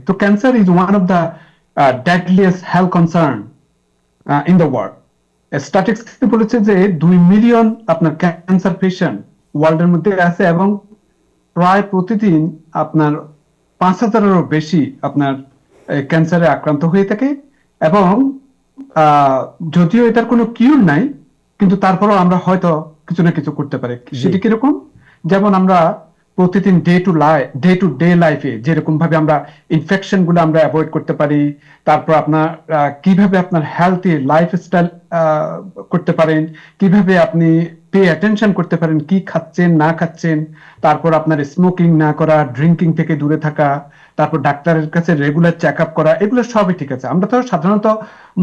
তো cancer is one of the deadliest health concern in the world. Statistics বলেছে যে 2 million আপনার cancer patient ওয়ার্ল্ডের মধ্যে আছে এবং প্রায় প্রতিদিন আপনার 5,000-এরও বেশি আপনার ক্যান্সারে আক্রান্ত হয়ে থাকে। এবং যদিও এটার কোনো কিউর নাই, কিন্তু তারপরেও আমরা হয়তো কিছু না কিছু করতে পারি। সেটি কিরকম? যেমন আমরা প্রতিদিন ডে টু ডে লাইফে যেরকম ভাবে আমরা ইনফেকশন গুলো আমরা অ্যাভয়েড করতে পারি, তারপর আপনার কিভাবে আপনার হেলথি লাইফস্টাইল করতে পারেন, কিভাবে আপনি পে অ্যাটেনশন করতে পারেন কি খাচ্ছেন না খাচ্ছেন, তারপর আপনার স্মোকিং না করা, ড্রিঙ্কিং থেকে দূরে থাকা, তারপর ডাক্তারের কাছে রেগুলার চেক আপ করা, এগুলো সবই ঠিক আছে। আমরা তো সাধারণত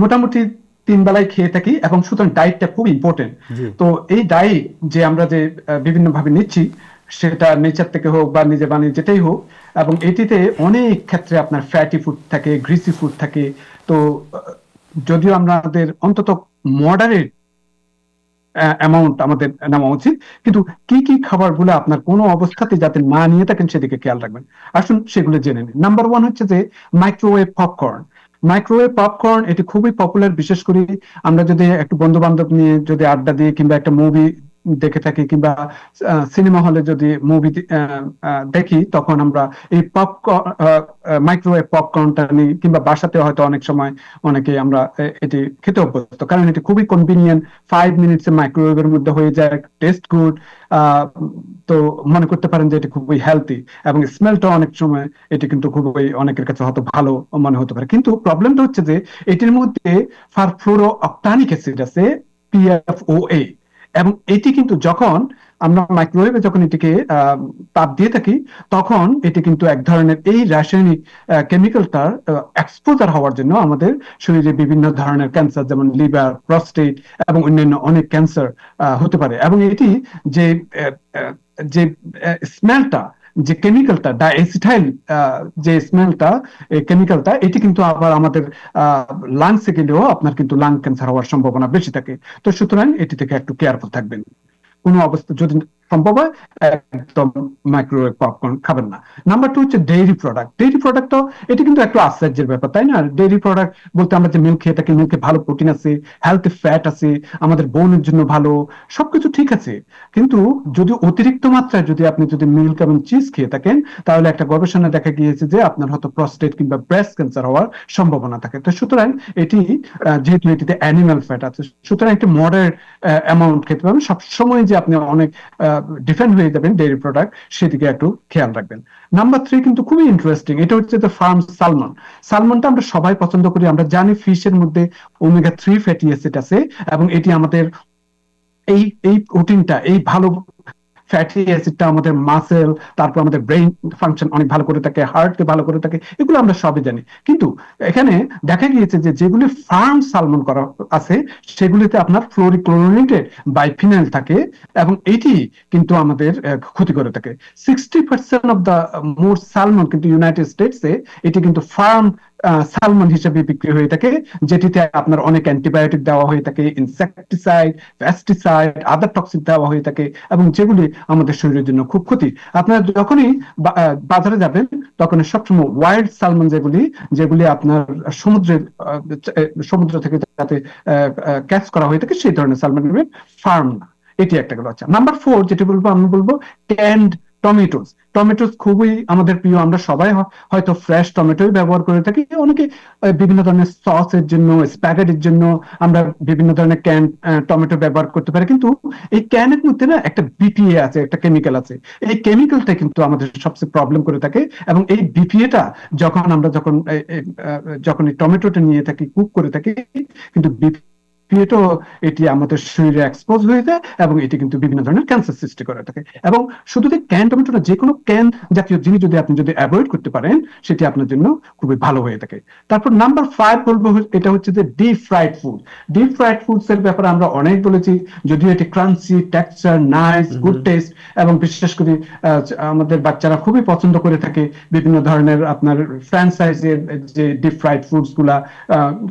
মোটামুটি 3 বেলায় খেয়ে থাকি এবং সুতরাং ডায়েটটা খুব ইম্পর্টেন্ট। তো এই ডায়েট যে আমরা যে বিভিন্ন ভাবে নিচ্ছি, সেটা নেচার থেকে হোক বা নিজে বানিয়ে যেটাই হোক, এবং এটিতে অনেক ক্ষেত্রে আপনার ফ্যাটি ফুড থাকে, গ্রিসি ফুড থাকে। তো যদিও আমাদের অন্তত মডারেট অ্যামাউন্ট আমাদের নেওয়া উচিত, কিন্তু কি কি খাবারগুলো আপনার কোনো অবস্থাতে যাতে না নিয়ে থাকেন সেদিকে খেয়াল রাখবেন। আসুন সেগুলো জেনে নিন। নাম্বার 1 হচ্ছে যে মাইক্রোওয়েভ পপকর্ন। মাইক্রোওয়েভ পপকর্ন এটি খুবই পপুলার, বিশেষ করে আমরা যদি একটু বন্ধু বান্ধব নিয়ে যদি আড্ডা দিই কিংবা একটা মুভি দেখে থাকি কিংবা সিনেমা হলে যদি মুভি দেখি, তখন আমরা এই পপকর্ন মাইক্রোওয়েভ পপকর্নটা নিই, কিংবা বাসাতে হয়তো অনেক সময় অনেকে আমরা এটি খেতে অভ্যস্ত, কারণ এটি খুবই কনভিনিয়েন্ট। 5 মিনিটস মাইক্রোওয়েভের মধ্যে হয়ে যায়, টেস্ট গুড। তো মনে করতে পারেন যে এটি খুবই হেলথি, এবং স্মেলটা অনেক সময় এটি কিন্তু খুবই অনেকের কাছে হয়তো ভালো মনে হতে পারে। কিন্তু প্রবলেমটা হচ্ছে যে এটির মধ্যে ফারফ্লোরো অক্টানিক অ্যাসিড আছে, PFOA, এবং এটি কিন্তু যখন আমরা মাইক্রোওয়েভে যখন এটিকে তাপ দিয়ে থাকি, তখন এটি কিন্তু এক ধরনের এই রাসায়নিক কেমিক্যালটার এক্সপোজার হওয়ার জন্য আমাদের শরীরে বিভিন্ন ধরনের ক্যান্সার, যেমন লিভার, প্রস্টেট এবং অন্যান্য অনেক ক্যান্সার হতে পারে। এবং এটি যে যে স্মেলটা, যে কেমিক্যালটা ডাইএসিটাইল, যে স্মেলটা কেমিক্যালটা, এটি কিন্তু আবার আমাদের লাংসে গেলেও আপনার কিন্তু লাং ক্যান্সার হওয়ার সম্ভাবনা বেশি থাকে। তো সুতরাং এটি থেকে একটু কেয়ারফুল থাকবেন। কোনো অবস্থা যদি সম্ভব হয় একদম মাইক্রোওয়েভ পপকর্ন খাবেন না। নাম্বার 2 হচ্ছে ডেইরি প্রোডাক্ট। ডেইরি প্রোডাক্ট তো এটি কিন্তু একটু আশ্চর্যের ব্যাপার, তাই না? ডেইরি প্রোডাক্ট বলতে আমরা যে মিল্ক খেয়ে থাকি, মিল্কে ভালো প্রোটিন আছে, হেলথি ফ্যাট আছে, আমাদের বোনের জন্য ভালো, সবকিছু ঠিক আছে। কিন্তু যদি অতিরিক্ত মাত্রায় যদি আপনি যদি মিল্ক এবং চিজ খেয়ে থাকেন, তাহলে একটা গবেষণা দেখা গিয়েছে যে আপনার হয়তো প্রস্টেট কিংবা ব্রেস্ট ক্যান্সার হওয়ার সম্ভাবনা থাকে। তো সুতরাং এটি যেহেতু এটিতে অ্যানিমাল ফ্যাট আছে, সুতরাং একটি মডারেট অ্যামাউন্ট খেতে পারবেন। সবসময় যে আপনি অনেক ডিফেন্ড হয়ে যাবেন ডেইরি প্রোডাক্ট, সেদিকে একটু খেয়াল রাখবেন। নাম্বার 3 কিন্তু খুবই ইন্টারেস্টিং, এটা হচ্ছে যে ফার্ম সালমন। সালমনটা আমরা সবাই পছন্দ করি, আমরা জানি ফিশের মধ্যে ওমেগা 3 ফ্যাটি অ্যাসিড আছে, এবং এটি আমাদের এই এই প্রোটিনটা, এই ভালো ফ্যাটি অ্যাসিডটা আমাদের মাসেল, তারপর আমাদের ব্রেইন ফাংশন অনেক ভালো করে থাকে, হার্টকে ভালো করে থাকে, এগুলো আমরা সবই জানি। কিন্তু এখানে দেখা গিয়েছে যে যেগুলি ফার্ম সালমন করা আছে, সেগুলিতে আপনার ফ্লোরিক্লোরিনেটেড বাইফিনাইল থাকে, এবং এটি কিন্তু আমাদের ক্ষতি করে থাকে। 60% অফ দ্য মোর সালমন কিন্তু ইউনাইটেড স্টেটসে এটি কিন্তু ফার্ম সালমন হিসেবে বিক্রি হয়ে থাকে, যেটিতে আপনার অনেক অ্যান্টিবায়োটিক দেওয়া হয়ে থাকে, ইনসেকটিসাইড, পেস্টিসাইড, আদার টক্সিন দেওয়া হয়ে থাকে, এবং যেগুলি আমাদের শরীরের জন্য খুব ক্ষতি। আপনারা যখনই বাজারে যাবেন, তখন সবসময় ওয়াইল্ড সালমন যেগুলি যেগুলি আপনার সমুদ্র থেকে যাতে ক্যাচ করা হয়ে থাকে, সেই ধরনের সালমন নেবেন, ফার্ম না। এটি একটা গেল। আচ্ছা, নাম্বার 4 যেটি বলবো, আমি বলবো ক্যান্ড টমেটোস। টমেটোস খুবই আমাদের প্রিয়, আমরা সবাই হয়তো ফ্রেশ টমেটোই ব্যবহার করে থাকি। অনেকে বিভিন্ন ধরনের সসের জন্য, স্প্যাগেটির জন্য আমরা বিভিন্ন ধরনের ক্যান টমেটো ব্যবহার করতে পারি, কিন্তু এই ক্যানের মধ্যে না একটা বিপিএ আছে, একটা কেমিক্যাল আছে। এই কেমিক্যালটা কিন্তু আমাদের সবচেয়ে প্রবলেম করে থাকে, এবং এই বিপিএটা যখন আমরা যখন এই টমেটোটা নিয়ে থাকি, কুক করে থাকি, কিন্তু এটি আমাদের শরীরে এক্সপোজ হয়ে যায়, এবং এটি কিন্তু বিভিন্ন ধরনের ক্যান্সার সৃষ্টি করে থাকে। এবং শুধু যে ক্যান টমেটো না, যে কোনো ক্যান জাতীয় জিনিস যদি আপনি অ্যাভয়েড করতে পারেন, সেটি আপনার জন্য খুবই ভালো হয়ে থাকে। তারপর নাম্বার 5 বলবো, এটা হচ্ছে যে deep fried food. Deep fried foods এর ব্যাপারে আমরা অনেক বলেছি, যদিও এটি crunchy, texture, nice, good test, এবং বিশেষ করে আমাদের বাচ্চারা খুবই পছন্দ করে থাকে বিভিন্ন ধরনের আপনার ফ্র্যাঞ্চাইজের যে ডিপ ফ্রাইড ফুডস গুলা।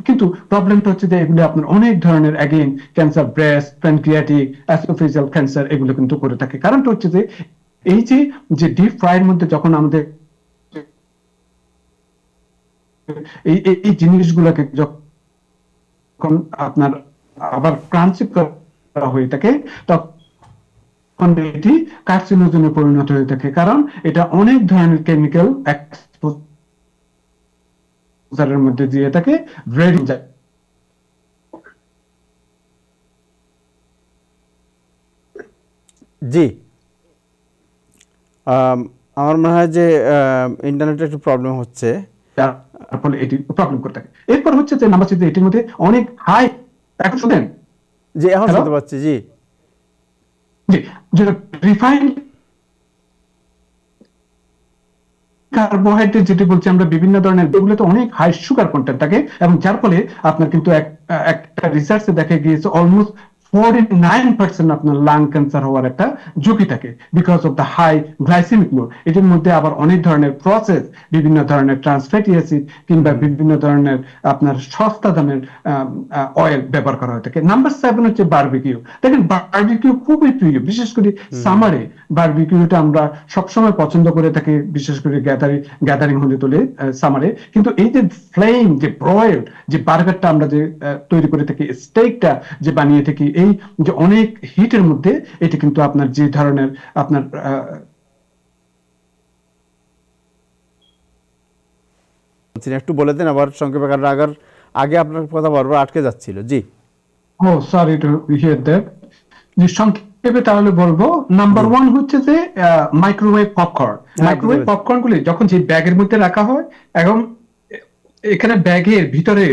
কিন্তু প্রবলেমটা হচ্ছে যে এগুলো আপনার অনেক ধরনের again cancer, breast, pancreatic, oesophageal cancer এগুলো কিন্তু করে থাকে। কারণটা হচ্ছে যে এই যে ডিপ ফ্রাইয়ের মধ্যে যখন আমাদের এই এই এই জিনিসগুলোকে যখন আপনার আবার ক্রাঞ্চি করা হয়ে থাকে তখন এটি কার্সিনোজেনে পরিণত হয়ে থাকে, কারণ এটা অনেক ধরনের কেমিক্যাল এক্সপোজারের মধ্যে দিয়ে থাকে রেডি যায়। জি, আমার মনে হয় যে ইন্টারনেটে একটু প্রবলেম হচ্ছে। যার ফলে এটি প্রবলেম করে থাকে। এরপর হচ্ছে যে নাম্বার 6 এটির মধ্যে অনেক হাই, এখন শুনেন? জি, এখন শুনতে পাচ্ছি। জি জি, যেটা রিফাইন্ড কার্বোহাইড্রেট যেটি বলছি আমরা, বিভিন্ন ধরনের এগুলোতে অনেক হাই সুগার কন্টেন্ট থাকে, এবং যার ফলে আপনার কিন্তু একটা রিসার্চে দেখা গিয়েছে অলমোস্ট 49% আপনার লাং ক্যান্সার হওয়ার একটা ঝুঁকি থাকে because of the high glycemic load. এটির মধ্যে আবার অনেক ধরনের প্রসেস, বিভিন্ন ধরনের ট্রান্স ফ্যাটি অ্যাসিড কিংবা বিভিন্ন ধরনের আপনার সস্তা দামের অয়েল ব্যবহার করা হয়ে থাকে। নাম্বার 7 হচ্ছে বারবিকিউ। দেখেন বারবিকিউ খুবই প্রিয়, বিশেষ করে সামারে বারবিকিউটা আমরা সবসময় পছন্দ করে থাকি, বিশেষ করে গ্যাদারিং হলে তোলে সামারে। কিন্তু এই যে ফ্লেম, যে ব্রয়েলড যে বার্গারটা আমরা যে তৈরি করে থাকি, স্টেকটা যে বানিয়ে থাকি, এই যে অনেক হিটের মধ্যে এটি কিন্তু আপনার যে ধরনের আপনার একটু বলে দেন আবার সংক্ষেপে, কারণ আগে আপনার কথা বারবার আটকে যাচ্ছিল। জি, ও সরি টু হিয়ার দ্যাট। যে সংক্ষেপে তাহলে বলবো, নাম্বার 1 হচ্ছে যে মাইক্রোওয়েভ পপকর্ন। মাইক্রোওয়েভ পপকর্ন গুলি যখন যে ব্যাগের মধ্যে রাখা হয়, এবং এখানে ব্যাগের ভিতরে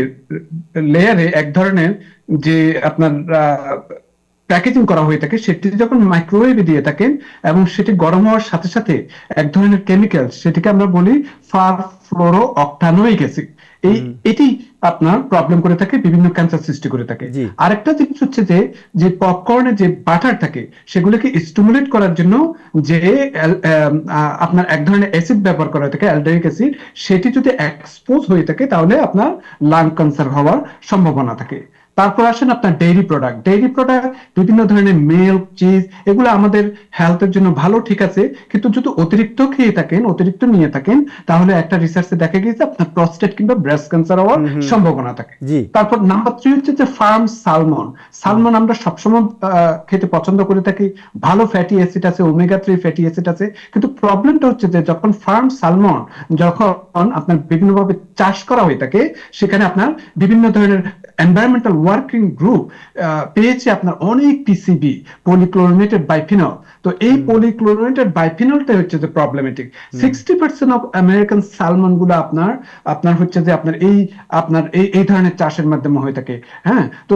লেয়ারে এক ধরনের যে আপনার প্যাকেজিং করা হয়ে থাকে, সেটি যখন মাইক্রোওয়েভে দিয়ে থাকেন এবং সেটি গরম হওয়ার সাথে সাথে এক ধরনের কেমিক্যাল, সেটিকে আমরা বলি পারফ্লোরো অক্টানোইক অ্যাসিড, এটি আপনার প্রবলেম করে থাকে, বিভিন্ন ক্যান্সার সৃষ্টি করে থাকে। আরেকটা জিনিস হচ্ছে যে পপকর্নে যে বাটার থাকে, সেগুলোকে স্টিমুলেট করার জন্য যে আপনার এক ধরনের অ্যাসিড ব্যবহার করা হয়ে থাকে, অ্যালডেহিক অ্যাসিড, সেটি যদি এক্সপোজ হয়ে থাকে তাহলে আপনার লাং ক্যান্সার হওয়ার সম্ভাবনা থাকে। তারপর আসেন আপনার ডেইরি প্রোডাক্ট। ডেইরি প্রোডাক্ট বিভিন্ন ধরনের মিল্ক, চিজ, এগুলো আমাদের হেলথের জন্য ভালো, ঠিক আছে, কিন্তু যদি অতিরিক্ত খেয়ে থাকেন, অতিরিক্ত নিয়ে থাকেন, তাহলে একটা রিসার্চে দেখা গিয়েছে আপনার প্রস্টেট কিংবা ব্রেস্ট ক্যান্সার হওয়ার সম্ভাবনা থাকে। তারপর নাম্বার 3 হচ্ছে যে ফার্ম সালমন। সালমন আমরা সবসময় খেতে পছন্দ করে থাকি, ভালো ফ্যাটি অ্যাসিড আছে, ওমেগা 3 ফ্যাটি অ্যাসিড আছে, কিন্তু প্রবলেমটা হচ্ছে যে যখন ফার্ম সালমন যখন আপনার বিভিন্নভাবে চাষ করা হয়ে থাকে, সেখানে আপনার বিভিন্ন ধরনের এনভায়রনমেন্টাল ওয়ার্কিং গ্রুপ পেয়েছে আপনার অনেক পিসিবি, পলিক্লোরিনেটেড বাইফিনল। তো এই পলিক্লোরিনেটেড বাইফিনলটা হচ্ছে যে প্রবলেমেটিক। 60% অফ আমেরিকান সালমন গুলো আপনার হচ্ছে যে আপনার এই ধরনের চাষের মাধ্যমে হয়ে থাকে। হ্যাঁ, তো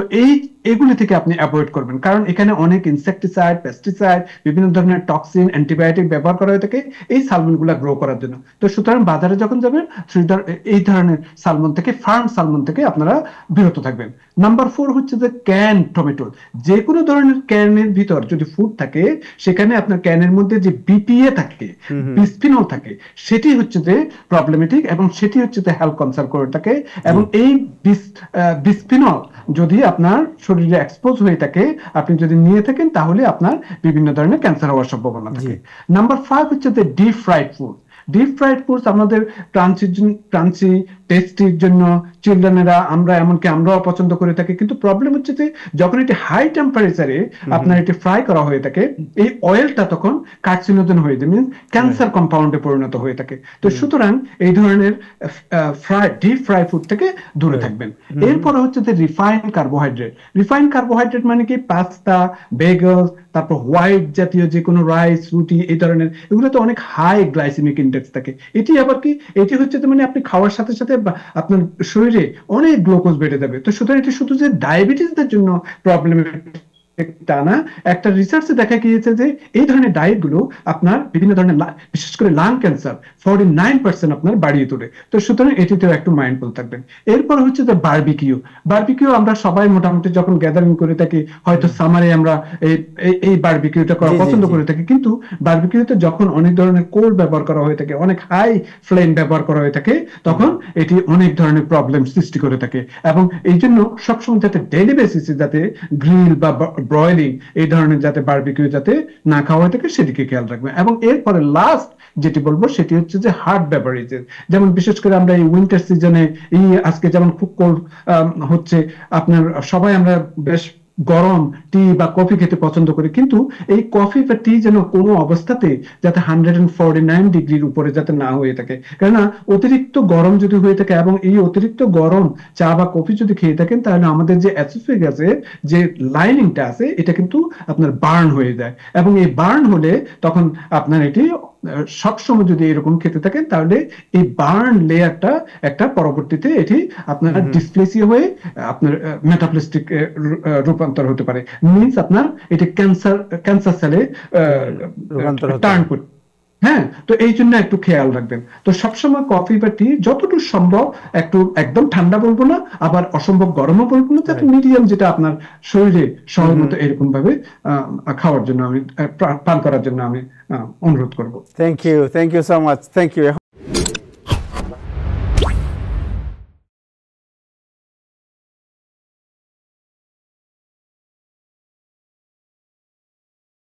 এগুলি থেকে আপনি অ্যাভয়েড করবেন, কারণ এখানে অনেক ইনসেকটিসাইড, পেস্টিসাইড, বিভিন্ন ধরনের টক্সিন, অ্যান্টিবায়োটিক ব্যবহার করা হয়ে থাকে এই সালমন গুলা গ্রো করার জন্য। তো সুতরাং বাজারে যখন যাবেন, এই ধরনের সালমন থেকে, ফার্ম সালমন থেকে আপনারা বিরত থাকবেন। নাম্বার 4 হচ্ছে যে ক্যান টমেটো। যে কোনো ধরনের ক্যানের ভিতর যদি ফুড থাকে, সেখানে আপনার ক্যানের মধ্যে যে বিপিএ থাকে, বিসফিনল থাকে, সেটি হচ্ছে যে প্রবলেমেটিক, এবং সেটি হচ্ছে যে হেলথ কনসার্ন করে থাকে। এবং এই বিসফিনল যদি আপনার শরীরে এক্সপোজ হয়ে থাকে, আপনি যদি নিয়ে থাকেন, তাহলে আপনার বিভিন্ন ধরনের ক্যান্সার হওয়ার সম্ভাবনা থাকে। নাম্বার 5 হচ্ছে যে deep fried food. Deep fried foods আমাদের ক্রাঞ্চি টেস্টির জন্য চিলড্রেনেরা, আমরা এমনকি আমরাও পছন্দ করে থাকি, কিন্তু প্রবলেম হচ্ছে যে যখন এটি হাই টেম্পারেচারে আপনার এটি ফ্রাই করা হয়ে থাকে, এই অয়েলটা তখন কার্সিনোজেন হয়ে যায়, মিন্স ক্যান্সার কম্পাউন্ডে পরিণত হয়ে থাকে। তো সুতরাং এই ধরনের ডিপ ফ্রাই ফুড থেকে দূরে থাকবেন। এরপরে হচ্ছে যে রিফাইন্ড কার্বোহাইড্রেট। রিফাইন্ড কার্বোহাইড্রেট মানে কি? পাস্তা, বেগলস, তারপর হোয়াইট জাতীয় যে কোনো রাইস, রুটি, এই ধরনের, এগুলোতে অনেক হাই গ্লাইসেমিক ইন্ডেক্স থাকে। এটি আবার কি? এটি হচ্ছে মানে আপনি খাওয়ার সাথে সাথে আপনার শরীরে অনেক গ্লুকোজ বেড়ে যাবে। তো সুতরাং এটি শুধু যে ডায়াবেটিসদের জন্য প্রবলেম টা না, একটা রিসার্চে দেখা গিয়েছে যে এই ধরনের ডায়েট গুলো আপনার বিভিন্ন ধরনের, বিশেষ করে লাং ক্যান্সার 49% আপনার বাড়িয়ে তোলে। তো সুতরাং এটিতেও একটু মাইন্ডফুল থাকবেন। এরপর হচ্ছে যে বারবিকিউ। বারবিকিউ আমরা সবাই মোটামুটি যখন গ্যাদারিং করে থাকি, হয়তো সামারে আমরা এই বারবিকিউটা করা পছন্দ করে থাকি, কিন্তু বারবিকিউতে যখন অনেক ধরনের কোল ব্যবহার করা হয়ে থাকে, অনেক হাই ফ্লেম ব্যবহার করা হয়ে থাকে, তখন এটি অনেক ধরনের প্রবলেম সৃষ্টি করে থাকে। এবং এই জন্য সবসময় যাতে ডেইলি বেসিসে যাতে গ্রিল বা ব্রয়লিং এই ধরনের যাতে বারবিকিউ যাতে না খাওয়া হয়ে থাকে সেদিকে খেয়াল রাখবেন। এবং এরপরে লাস্ট যেটি বলবো সেটি হচ্ছে যে হার্ড বেভারেজেস, যেমন বিশেষ করে আমরা এই উইন্টার সিজনে এই আজকে যেমন খুব কোল্ড হচ্ছে, আপনার সবাই আমরা বেশ গরম টি বা কফি খেতে পছন্দ করি, কিন্তু এই কফি বা টি যেন কোনো অবস্থাতে যাতে 149 ডিগ্রির উপরে যাতে না হয়ে থাকে, কেননা অতিরিক্ত গরম যদি হয়ে থাকে এবং এই অতিরিক্ত গরম চা বা কফি যদি খেয়ে থাকেন তাহলে আমাদের যে অ্যাসোফেগাসের যে লাইনিংটা আছে এটা কিন্তু আপনার বার্ন হয়ে যায়, এবং এই বার্ন হলে তখন আপনার এটি সবসময় যদি এরকম খেতে থাকেন তাহলে এই বার্ন লেয়ারটা একটা পরবর্তীতে এটি আপনার ডিসপ্লেসিয়া হয়ে আপনার মেটাপ্লাস্টিক রূপান্তর হতে পারে, মিন্স আপনার এটি ক্যান্সার সেলে টার্ন করতে। হ্যাঁ, তো এই জন্য একটু খেয়াল রাখবেন। তো সবসময় কফি বা টি যতটুকু সম্ভব একটু একদম ঠান্ডা বলবো না, আবার অসম্ভব গরমও বলবো না, যাতে মিডিয়াম যেটা আপনার শরীরে সময় মতো এরকম ভাবে খাওয়ার জন্য আমি পান করার জন্য আমি অনুরোধ করবো। Thank you so much, thank you.